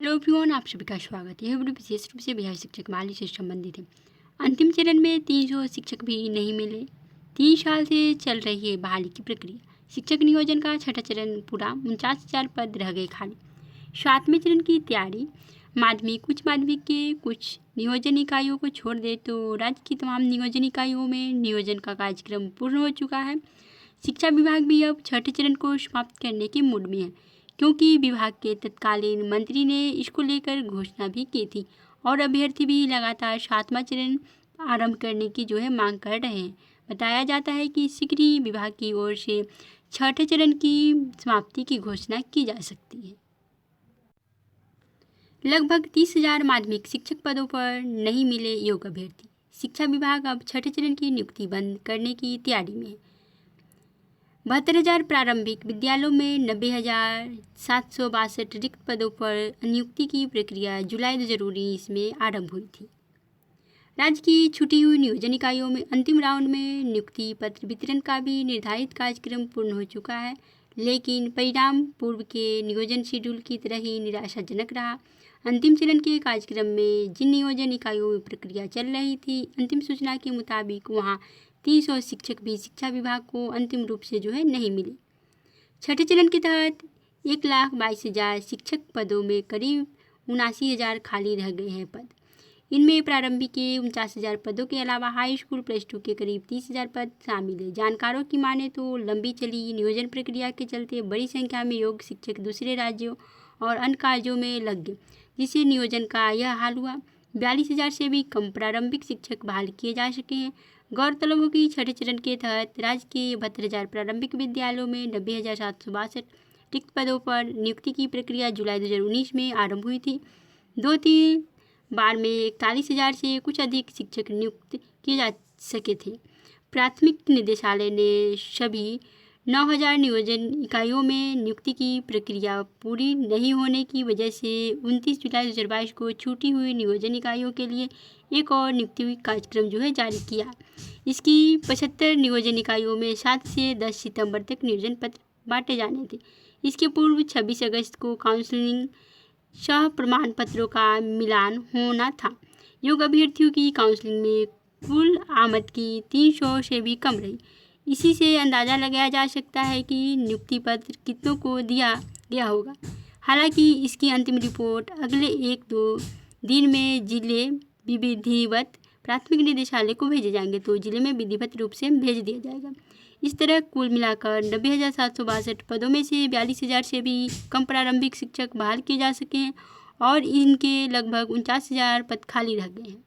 Hello everyone, आप सभी का स्वागत है। यह वीडियो विशेष रूप से बिहार शिक्षक बहाली से संबंधित है। अंतिम चरण में 300 शिक्षक भी नहीं मिले। 3 साल से चल रही है बहाली की प्रक्रिया। शिक्षक नियोजन का छठा चरण पूरा, 49,000 पद रह गए खाली। 7वें चरण की तैयारी। माध्यमिक, उच्च माध्यमिक के कुछ नियोजन इकाइयों को छोड़ दे तो राज्य की तमाम नियोजन इकाइयों में नियोजन का कार्यक्रम पूर्ण हो चुका है। शिक्षा विभाग भी अब छठे चरण को समाप्त करने के मूड में है, क्योंकि विभाग के तत्कालीन मंत्री ने इसको लेकर घोषणा भी की थी और अभ्यर्थी भी लगातार 7वां चरण आरंभ करने की मांग कर रहे हैं। बताया जाता है कि शीघ्र ही विभाग की ओर से छठे चरण की समाप्ति की घोषणा की जा सकती है। लगभग 30,000 माध्यमिक शिक्षक पदों पर नहीं मिले योग्य अभ्यर्थी। शिक्षा विभाग अब छठे चरण की नियुक्ति बंद करने की तैयारी में है। 72,000 प्रारंभिक विद्यालयों में 90,762 रिक्त पदों पर नियुक्ति की प्रक्रिया जुलाई 2019 में आरंभ हुई थी। राज्य की छूटी हुई नियोजन इकाइयों में अंतिम राउंड में नियुक्ति पत्र वितरण का भी निर्धारित कार्यक्रम पूर्ण हो चुका है, लेकिन परिणाम पूर्व के नियोजन शेड्यूल की तरह ही निराशाजनक रहा। अंतिम चरण के कार्यक्रम में जिन नियोजन इकाइयों में प्रक्रिया चल रही थी, अंतिम सूचना के मुताबिक वहां 300 शिक्षक भी शिक्षा विभाग को अंतिम रूप से नहीं मिले। छठे चरण के तहत 1,22,000 शिक्षक पदों में करीब 79,000 खाली रह गए हैं पद। इनमें प्रारंभिक के 49,000 पदों के अलावा हाई स्कूल प्लस 2 के करीब 30,000 पद शामिल है। जानकारों की माने तो लंबी चली नियोजन प्रक्रिया के चलते बड़ी संख्या में योग्य शिक्षक दूसरे राज्यों और अन्य कार्यों में लग गए, जिससे नियोजन का यह हाल हुआ। 42,000 से भी कम प्रारंभिक शिक्षक बहाल किए जा सके हैं। गौरतलब हो कि छठे चरण के तहत राज्य के 72,000 प्रारंभिक विद्यालयों में 90,762 रिक्त पदों पर नियुक्ति की प्रक्रिया जुलाई 2019 में आरंभ हुई थी। 2-3 बार में 41,000 से कुछ अधिक शिक्षक नियुक्त किए जा सके थे। प्राथमिक निदेशालय ने सभी 9,000 नियोजन इकाइयों में नियुक्ति की प्रक्रिया पूरी नहीं होने की वजह से 29 जुलाई 2022 को छूटी हुई नियोजन इकाइयों के लिए एक और नियुक्ति कार्यक्रम जारी किया। इसकी 75 नियोजन इकाइयों में 7 से 10 सितंबर तक नियोजन पत्र बांटे जाने थे। इसके पूर्व 26 अगस्त को काउंसलिंग सह प्रमाण पत्रों का मिलान होना था। योग्य अभ्यर्थियों की काउंसलिंग में कुल आमद की 300 से भी कम रही। इसी से अंदाज़ा लगाया जा सकता है कि नियुक्ति पत्र कितनों को दिया गया होगा। हालांकि इसकी अंतिम रिपोर्ट अगले 1-2 दिन में जिले विधिवत प्राथमिक निदेशालय को भेजे जाएंगे, तो जिले में विधिवत रूप से भेज दिया जाएगा। इस तरह कुल मिलाकर 90,762 पदों में से 42,000 से भी कम प्रारंभिक शिक्षक बहाल किए जा सके हैं और इनके लगभग 49,000 पद खाली रह गए हैं।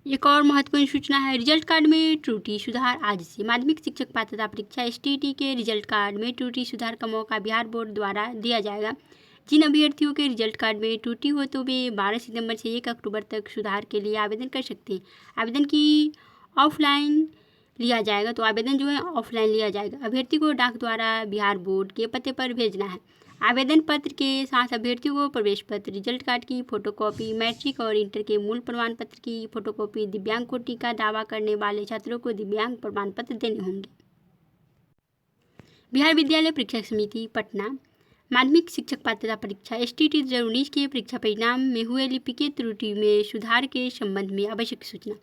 एक और महत्वपूर्ण सूचना है, रिजल्ट कार्ड में त्रुटि सुधार आज से। माध्यमिक शिक्षक पात्रता परीक्षा STT के रिजल्ट कार्ड में त्रुटि सुधार का मौका बिहार बोर्ड द्वारा दिया जाएगा। जिन अभ्यर्थियों के रिजल्ट कार्ड में त्रुटि हो तो वे 12 सितंबर से 1 अक्टूबर तक सुधार के लिए आवेदन कर सकते हैं। आवेदन की ऑफलाइन लिया जाएगा, तो आवेदन ऑफलाइन लिया जाएगा। अभ्यर्थी को डाक द्वारा बिहार बोर्ड के पते पर भेजना है। आवेदन पत्र के साथ अभ्यर्थियों को प्रवेश पत्र, रिजल्ट कार्ड की फोटोकॉपी, मैट्रिक और इंटर के मूल प्रमाण पत्र की फोटोकॉपी, दिव्यांग कोटि का दावा करने वाले छात्रों को दिव्यांग प्रमाण पत्र देने होंगे। बिहार विद्यालय परीक्षा समिति पटना माध्यमिक शिक्षक पात्रता परीक्षा STT 2019 के परीक्षा परिणाम में हुए लिपिकीय त्रुटि में सुधार के संबंध में आवश्यक सूचना।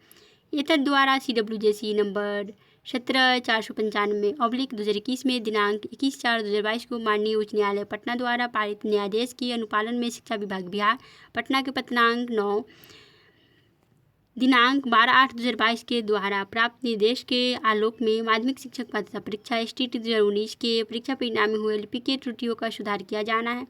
एतद द्वारा CWJC नंबर 17/495/2021 में दिनांक 21/4/2022 को माननीय उच्च न्यायालय पटना द्वारा पारित न्यायादेश के अनुपालन में शिक्षा विभाग बिहार पटना के पत्रांक 9 दिनांक 12/8/2022 के द्वारा प्राप्त निर्देश के आलोक में माध्यमिक शिक्षक पात्रता परीक्षा STT 2019 के परीक्षा परिणाम में हुए लिपिकीय त्रुटियों का सुधार किया जाना है।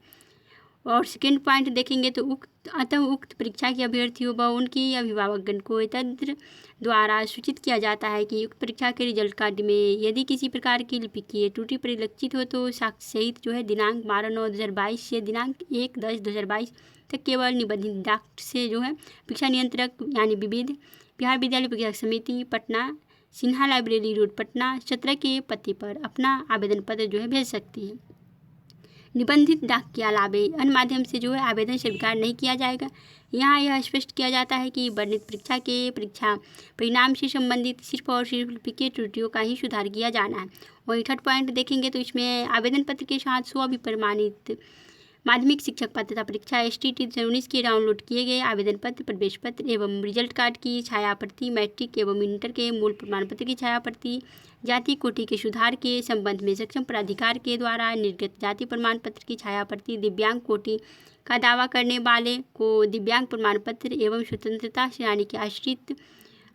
और सेकेंड पॉइंट देखेंगे तो उक्त परीक्षा के अभ्यर्थियों व उनके अभिभावकगण को तंत्र द्वारा सूचित किया जाता है कि उक्त परीक्षा के रिजल्ट कार्ड में यदि किसी प्रकार की लिपिकीय त्रुटि परिलक्षित हो तो साक्ष्य सहित दिनांक 12/9/2022 से दिनांक 1/10/2022 तक केवल निबंधित डाक से परीक्षा नियंत्रक यानी विविध बिहार विद्यालय परीक्षा समिति पटना, सिन्हा लाइब्रेरी रोड पटना 17 के पते पर अपना आवेदन पत्र भेज सकती है। निबंधित डाक के अलावे अन्य माध्यम से आवेदन स्वीकार नहीं किया जाएगा। यहाँ यह स्पष्ट किया जाता है कि वर्णित परीक्षा के परीक्षा परिणाम से संबंधित सिर्फ और सिर्फ लिपिकीय त्रुटियों का ही सुधार किया जाना है। वही थर्ड पॉइंट देखेंगे तो इसमें आवेदन पत्र के साथ 100 अभिप्रमाणित माध्यमिक शिक्षक पात्रता परीक्षा STT 2019 के डाउनलोड किए गए आवेदन पत्र, प्रवेश पत्र एवं रिजल्ट कार्ड की छाया प्रति, मैट्रिक एवं इंटर के मूल प्रमाण पत्र की छाया प्रति, जाति कोटि के सुधार के संबंध में सक्षम प्राधिकार के द्वारा निर्गत जाति प्रमाण पत्र की छाया प्रति, दिव्यांग कोटि का दावा करने वाले को दिव्यांग प्रमाण पत्र एवं स्वतंत्रता सेनानी के आश्रित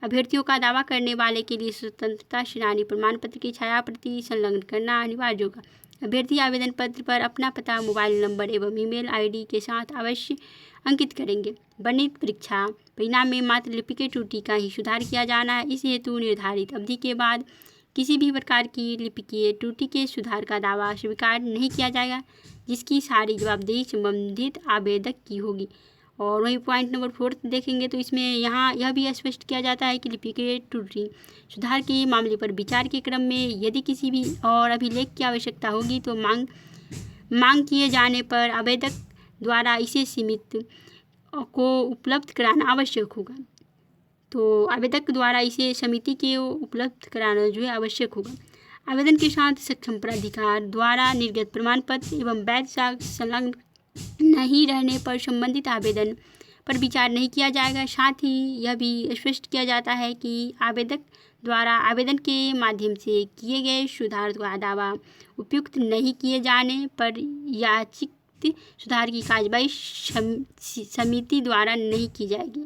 अभ्यर्थियों का दावा करने वाले के लिए स्वतंत्रता सेनानी प्रमाण पत्र की छाया प्रति संलग्न करना अनिवार्य होगा। अभ्यर्थी आवेदन पत्र पर अपना पता, मोबाइल नंबर एवं ईमेल ID के साथ अवश्य अंकित करेंगे। वर्णित परीक्षा परिणाम में मात्र लिपिकीय त्रुटि का ही सुधार किया जाना है। इस हेतु निर्धारित अवधि के बाद किसी भी प्रकार की लिपिकीय त्रुटि के सुधार का दावा स्वीकार नहीं किया जाएगा, जिसकी सारी जवाबदेही संबंधित आवेदक की होगी। और वही पॉइंट नंबर 4 देखेंगे तो इसमें यहाँ यह भी स्पष्ट किया जाता है कि लिपिकीय त्रुटि सुधार के मामले पर विचार के क्रम में यदि किसी भी और अभिलेख की आवश्यकता होगी तो मांग किए जाने पर आवेदक द्वारा इसे सीमित को उपलब्ध कराना आवश्यक होगा। तो आवेदक द्वारा इसे समिति के उपलब्ध कराना जो है आवश्यक होगा। आवेदन के साथ सक्षम प्राधिकार द्वारा निर्गत प्रमाण पत्र एवं वैध साक्ष्य संलग्न नहीं रहने पर संबंधित आवेदन पर विचार नहीं किया जाएगा। साथ ही यह भी स्पष्ट किया जाता है कि आवेदक द्वारा आवेदन के माध्यम से किए गए सुधार का दावा उपयुक्त नहीं किए जाने पर याचित सुधार की कार्यवाही समिति द्वारा नहीं की जाएगी।